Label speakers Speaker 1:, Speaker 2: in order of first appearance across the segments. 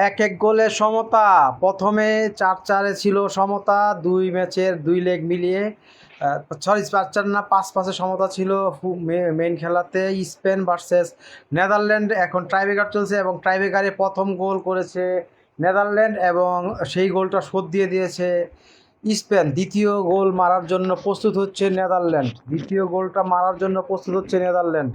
Speaker 1: এক এক গোলে সমতা। প্রথমে 4-4 ছিল সমতা, 2 ম্যাচের 2 লেগ মিলিয়ে। সরি, 4-4 না, 5-5 সমতা ছিল মেইন খেলাতে। স্পেন ভার্সেস নেদারল্যান্ড এখন টাইব্রেকার চলছে এবং টাইব্রেকারে প্রথম গোল করেছে নেদারল্যান্ড এবং সেই গোলটা শোধ দিয়ে দিয়েছে স্পেন। দ্বিতীয় গোল মারার জন্য প্রস্তুত হচ্ছে নেদারল্যান্ড। দ্বিতীয় গোলটা মারার জন্য প্রস্তুত হচ্ছে নেদারল্যান্ড।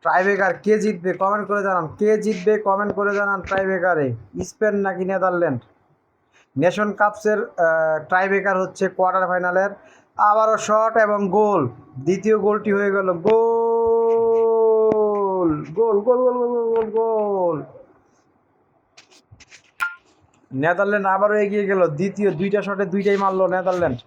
Speaker 1: টাইব্রেকার কে জিতবে কমেন্ট করে জানান, কে জিতবে কমেন্ট করে জানান। টাইব্রেকারে স্পেন নাকি নেদারল্যান্ড? নেশন কাপসের টাইব্রেকার হচ্ছে কোয়ার্টার ফাইনালের। আবারও শট এবং গোল। দ্বিতীয় গোলটি হয়ে গেল গোল গোল গোল গোল গোল গোল গোল। নেদারল্যান্ড আবারও এগিয়ে গেল। দ্বিতীয় 2টা শটে 2টাই মারলো নেদারল্যান্ড।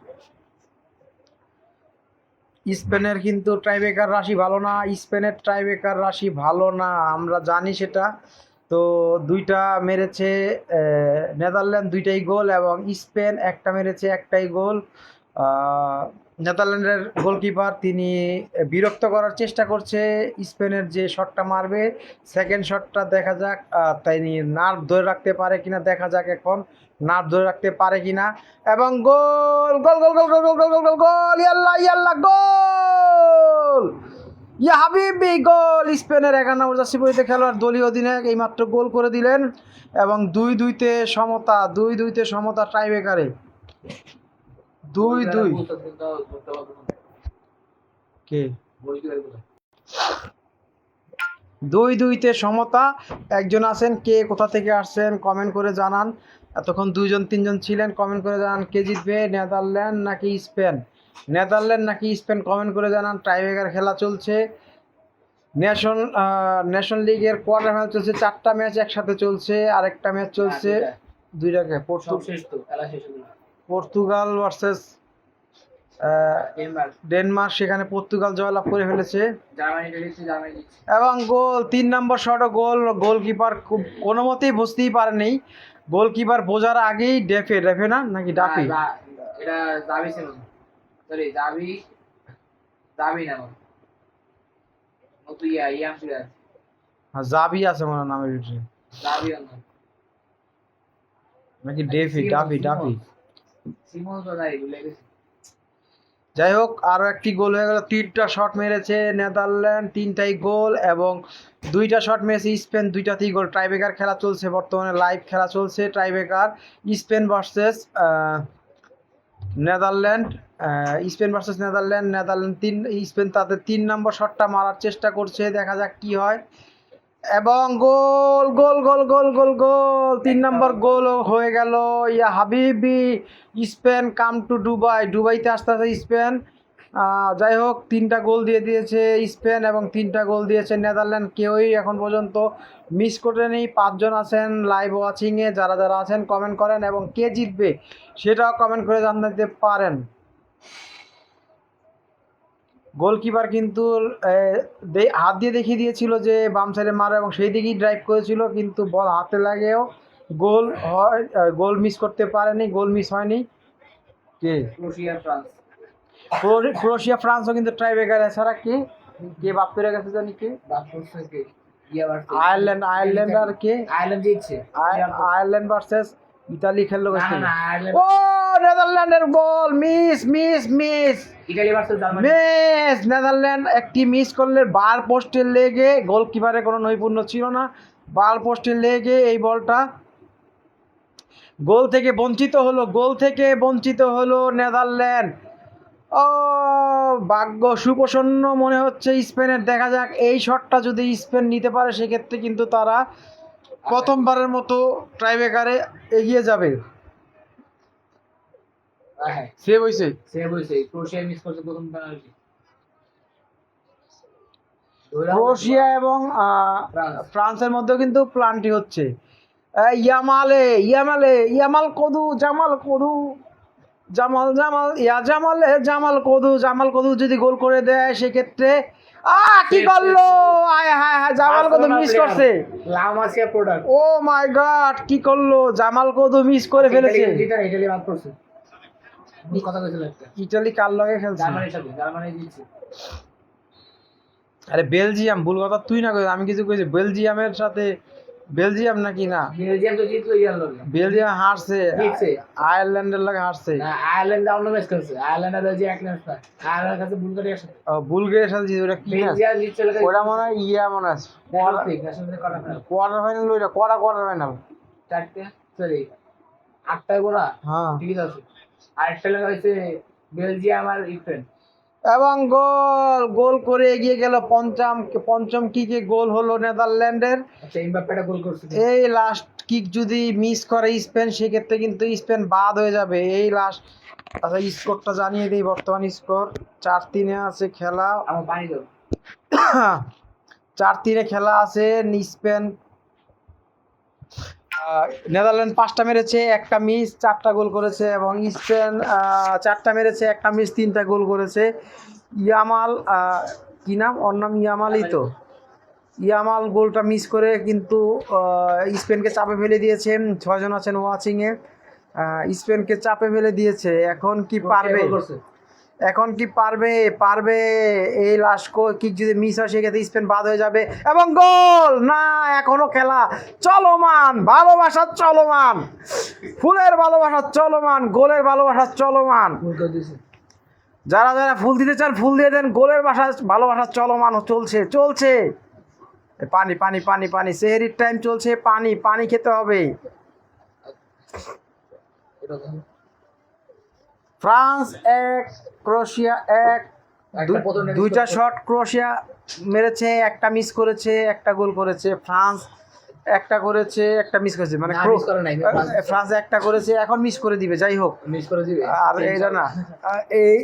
Speaker 1: স্পেনের কিন্তু টাইব্রেকার রাশি ভালো না, স্পেনের টাইব্রেকার রাশি ভালো না, আমরা জানি সেটা। তো 2টা মেরেছে নেদারল্যান্ড, 2টাই গোল, এবং স্পেন একটা মেরেছে, একটাই গোল। নেদারল্যান্ডের গোলকিপার তিনি বিরক্ত করার চেষ্টা করছে স্পেনের যে শটটা মারবে, সেকেন্ড শটটা দেখা যাক তাই নার্ভ ধরে রাখতে পারে কিনা, দেখা যাক এখন নার্ভ ধরে রাখতে পারে কিনা। এবং গোল গোল গোল গোল গোল গোল গোল গোল গোল গোল, ইয়াল্লা ইয়াল্লা গোল, ইয়া হাবিবি গোল। স্পেনের 11 নম্বর জার্সি পরিহিত খেলোয়াড় দলীয় অধিনায়ক এইমাত্র গোল করে দিলেন এবং 2-2-তে সমতা, 2-2-তে সমতা টাইব্রেকারে। 2-2 কে 2-2-তে সমতা। একজন আছেন, কে কোথা থেকে আসছেন কমেন্ট করে জানান। এতক্ষণ 2-3জন ছিলেন, কমেন্ট করে জানান কে জিতবে, নেদারল্যান্ড নাকি স্পেন? নেদারল্যান্ড নাকি স্পেন কমেন্ট করে জানান। টাইব্রেকার খেলা চলছে। ন্যাশন লিগের কোয়ার্টার ফাইনাল চলছে, 4টা ম্যাচ একসাথে চলছে। আরেকটা ম্যাচ চলছে 2টাকে, পর্তুগাল ভার্সেস ডেনমার্ক। সেখানে পর্তুগাল জয়লাভ করে ফেলেছে এবং গোল, 3 নম্বর শট গোল। গোলকিপার কোনো মতেই বুঝতেই পারেনি, গোলকিপার বোঝার আগেই ডেফে না নাকি ডাফি,
Speaker 2: এটা দাবি ছিল, সরি দাবি দাবি না নতুন ইয়াম ছিল,
Speaker 1: হ্যাঁ জাবি আছে মনে হয় নামের ভিতরে,
Speaker 2: দাবি
Speaker 1: নাকি ডেফি, ডাফি।
Speaker 2: সিমন তো নাই ভুলে গেছি।
Speaker 1: যাই হোক, আরও একটি গোল হয়ে গেল। 3টা শট মেরেছে নেদারল্যান্ড, 3টাই গোল, এবং 2টা শট মেরেছে স্পেন, 2টাতেই গোল। টাইব্রেকার খেলা চলছে, বর্তমানে লাইভ খেলা চলছে। Tiebreaker Spain versus Netherland, Netherland Spain তাদের 3 নম্বর শটটা মারার চেষ্টা করছে, দেখা যাক কি হয়। এবং গোল গোল গোল গোল গোল গোল, 3 নম্বর গোল হয়ে গেল। ইয়া হাবিবি, স্পেন কাম টু দুবাইতে আসতে আসতে স্পেন। যাই হোক, 3টা গোল দিয়ে দিয়েছে স্পেন এবং 3টা গোল দিয়েছে নেদারল্যান্ড। কেউই এখন পর্যন্ত মিস করে নেই। 5জন আছেন লাইভ ওয়াচিংয়ে, যারা যারা আছেন কমেন্ট করেন এবং কে জিতবে সেটাও কমেন্ট করে জানাতে পারেন। গোলকিপার কিন্তু হাত দিয়ে দেখিয়ে দিয়েছিল যে বাম সাইডে মারো এবং সেই দিকেই ড্রাইভ করেছিল, কিন্তু বল হাতে লাগেও গোল হয়, গোল মিস করতে পারেনি, গোল মিস হয়নি। কে? ক্রোয়েশিয়া ফ্রান্সও কিন্তু টাইব্রেকার। এছাড়া কে কে বাদ করে গেছে জানি, কে? আয়ারল্যান্ড আর কে? আয়ারল্যান্ড ভার্সেস ইতালি খেললো। ও নেদারল্যান্ডের ball miss miss miss,
Speaker 2: Italy versus Germany
Speaker 1: miss. Netherlands একটি মিস করলে বার পোস্টের লেগে, গোলকিপারের কোনো নৈপুণ্য ছিল না, বার পোস্টের লেগে এই বলটা গোল থেকে বঞ্চিত হলো নেদারল্যান্ড। ও ভাগ্য সুপ্রসন্ন মনে হচ্ছে স্পেনের। দেখা যাক এই শটটা যদি স্পেন নিতে পারে, সেক্ষেত্রে কিন্তু তারা প্রথমবারের মতো টাইব্রেকারে এগিয়ে যাবে। সেভ হয়েছে।
Speaker 2: ক্রোয়েশিয়া মিস করছে প্রথম পেনাল্টি।
Speaker 1: ক্রোয়েশিয়া এবং ফ্রান্সের মধ্যেও কিন্তু প্লান্টি হচ্ছে। ইয়ামাল কদু, জামাল কদু যদি গোল করে দেয় সেক্ষেত্রে কি করলো, জামাল কদু মিস করছে।
Speaker 2: লামাসিয়া প্রোডাক্ট,
Speaker 1: ও মাই গড, কি করলো, জামাল কদু মিস করে ফেলেছে।
Speaker 2: ইতালি বাদ করছে। কথা কইছিল একটা,
Speaker 1: ইতালি কার লগে খেলছে?
Speaker 2: জার্মানির সাথে, জার্মানি জিতছে।
Speaker 1: আরে বেলজিয়াম, ভুল কথা তুই না কইছিস, আমি কিছু কইছি। বেলজিয়ামের সাথে বেলজিয়াম নাকি না?
Speaker 2: বেলজিয়াম তো জিতলো ইয়ার লগে।
Speaker 1: বেলজিয়াম হারছে,
Speaker 2: জিতছে।
Speaker 1: আয়ারল্যান্ডের লাগে হারছে।
Speaker 2: না আয়ারল্যান্ড অন্য ম্যাচ খেলছে। আয়ারল্যান্ড আর বেলজিয়াম এক ম্যাচ না। আয়ারল্যান্ডের কাছে বুলগেরিয়ার সাথে।
Speaker 1: বুলগেরিয়ার সাথে জিতে, ওটা কি ম্যাচ?
Speaker 2: বেলজিয়াম জিতছে লাগে।
Speaker 1: ওটা মনে হয় মনে আছে
Speaker 2: national quarter final.
Speaker 1: Quarter final, ওইটা কোয়ার্টার ফাইনাল।
Speaker 2: চারটে সরি 8টায় গোলা।
Speaker 1: হ্যাঁ,
Speaker 2: ঠিক আছে। আরেকটা লাগা হয়েছে বেলজিয়াম আর ইউক্রেন।
Speaker 1: এবং গোল করে এগিয়ে গেল। পঞ্চম কিকে গোল হলো নেদারল্যান্ডের।
Speaker 2: আচ্ছা এমবাপ্পেটা গোল করছে।
Speaker 1: এই লাস্ট কিক যদি মিস করে স্পেন, সেক্ষেত্রে কিন্তু স্পেন বাদ হয়ে যাবে। এই লাস্ট, আচ্ছা স্কোরটা জানিয়ে দিই। বর্তমান স্কোর 4-3 আছে খেলা।
Speaker 2: আমার পানি দাও।
Speaker 1: 4-3 খেলা আছে। স্পেন নেদারল্যান্ড 5টা মেরেছে, একটা মিস, 4টা গোল করেছে। এবং স্পেন 4টা মেরেছে, একটা মিস, 3টা গোল করেছে। ইয়ামাল, কি নাম ওর নাম? ইয়ামালই তো। ইয়ামাল গোলটা মিস করে কিন্তু স্পেনকে চাপে ফেলে দিয়েছে। 6 জন আছেন ওয়াচিংয়ে। স্পেনকে চাপে ফেলে দিয়েছে। এখন কি পারবে? পারবে এই লাস্ট কিক যদি মিস হয়, সেক্ষেত্রে স্পেন বাদ হয়ে যাবে। এবং গোল না, এখনো খেলা চলমান। ভালোবাসা চলমান, ফুলের ভালোবাসা চলমান, গোলের ভালোবাসা চলমান। যারা যারা ফুল দিতে চান ফুল দিয়ে দেন। গোলের ভালোবাসা চলমান, চলছে। পানি সেহরির টাইম চলছে। পানি খেতে হবে। France 1 Croatia 1। দুইটা শট ক্রোয়েশিয়া মেরেছে, একটা মিস করেছে, একটা গোল করেছে। ফ্রান্স একটা করেছে, একটা মিস করেছে। মানে ফ্রান্স একটা করেছে, এখন মিস করে দিবে। যাই হোক,
Speaker 2: মিস করে দিবে।
Speaker 1: আর এইটা না, এই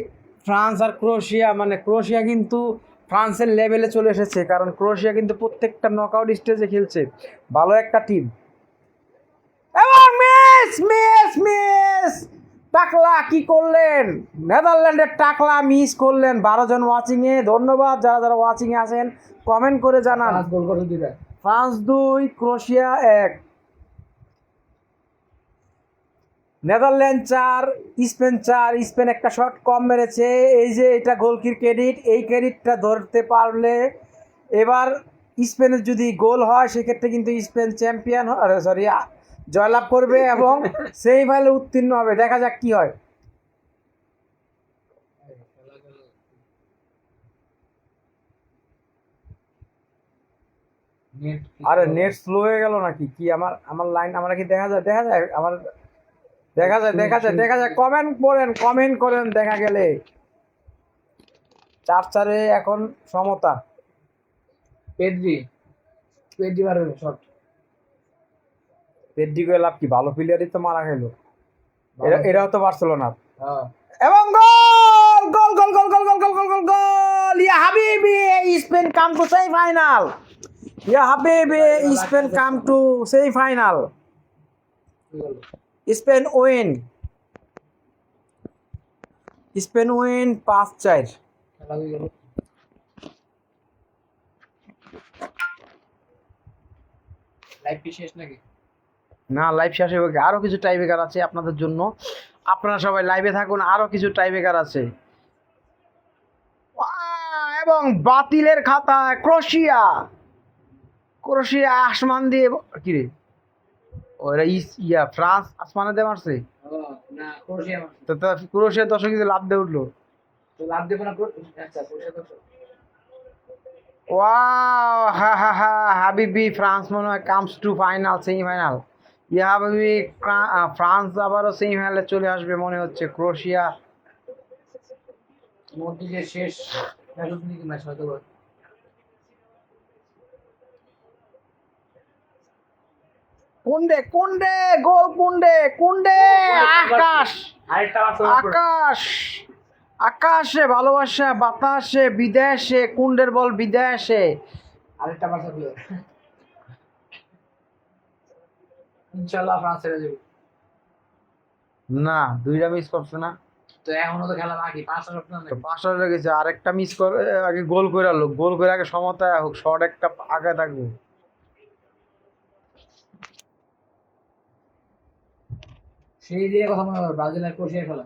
Speaker 1: ফ্রান্স আর ক্রোয়েশিয়া, মানে ক্রোয়েশিয়া কিন্তু ফ্রান্সের লেভেলে চলে এসেছে। কারণ ক্রোয়েশিয়া কিন্তু প্রত্যেকটা নকআউট স্টেজে খেলছে, ভালো একটা টিম। এবং মিস টাকলা কি করলেন? নেদারল্যান্ডের টাকলা মিস করলেন। 12 জন ওয়াচিংয়ে। ধন্যবাদ যারা যারা ওয়াচিংয়ে আছেন, কমেন্ট করে জানান। France 2 Croatia 1। Netherland 4 Spain 4। Spain একটা শট কম মেরেছে। এই যে এটা গোলকির ক্রেডিট, এই ক্রেডিটটা ধরতে পারলে এবার স্পেনের যদি গোল হয়, সেক্ষেত্রে কিন্তু স্পেন চ্যাম্পিয়ন, জয়লাভ করবে এবং সেমিফাইনালে উত্তীর্ণ হবে। দেখা যাক কি হয়। আরে নেট স্লো হয়ে গেল নাকি? কি আমার লাইন আমার কি দেখা যায়? আমার দেখা যায়। কমেন্ট করেন দেখা গেলে। 4-4 এখন সমতা।
Speaker 2: পেড্রি মারবে শট।
Speaker 1: পেড্রি করে লাভ কি? ভালো প্লেয়ারই তো মারা গেল। এরাও তো বার্সেলোনা।
Speaker 2: হ্যাঁ।
Speaker 1: এবং গোল! ইয়া হাবিবি, Spain come to semifinal. Spain win 5-4।
Speaker 2: খেলা হয়ে গেল। লাইভ কি শেষ নাকি?
Speaker 1: না, লাইভ শেষ হবে। আরো কিছু টাইব্রেকার আছে আপনাদের জন্য। আপনারা সবাই লাইভে থাকুন, আরো কিছু টাইব্রেকার আছে। এবং বাতিলের খাতায় ক্রোয়েশিয়া আসমান দিয়ে, কি রে ওরা ফ্রান্স আসমানে দিয়ে মারছে।
Speaker 2: না ক্রোয়েশিয়া মারছে।
Speaker 1: তো ক্রোয়েশিয়া দর্শক কিন্তু লাভ দিয়ে উঠলো।
Speaker 2: তো লাভ দেব না। আচ্ছা ক্রোয়েশিয়া তো
Speaker 1: ওয়াও, হা হাবিবি, ফ্রান্স মনে হয় কামস টু ফাইনাল, সেমিফাইনাল। হাবিবি, ফ্রান্স আবারও সেমিফাইনালে চলে আসবে মনে হচ্ছে। ক্রোয়েশিয়া
Speaker 2: মধ্যে শেষ ম্যাচ হয়তো।
Speaker 1: কুন্ডে গোল, কুন্ডে আকাশে ভালোবাসা, বাতাসে বিদেশে, কুন্ডের বল বিদেশে।
Speaker 2: আরেকটা বার্সা প্লেয়ার। ইনশাআল্লাহ ফ্রান্স হেরে যাবে।
Speaker 1: না, 2টা মিস করছে না
Speaker 2: তো এখনো তো খেলা বাকি। 5টা শট না।
Speaker 1: 5টা লেগেছে, আরেকটা মিস করে আগে গোল করে আগে সমতা হোক, শর্ট একটা আগে থাকবে।
Speaker 2: সেই দিয়ে কথা মনে হয় ব্রাজিল আর ক্রোয়েশিয়া খেলা।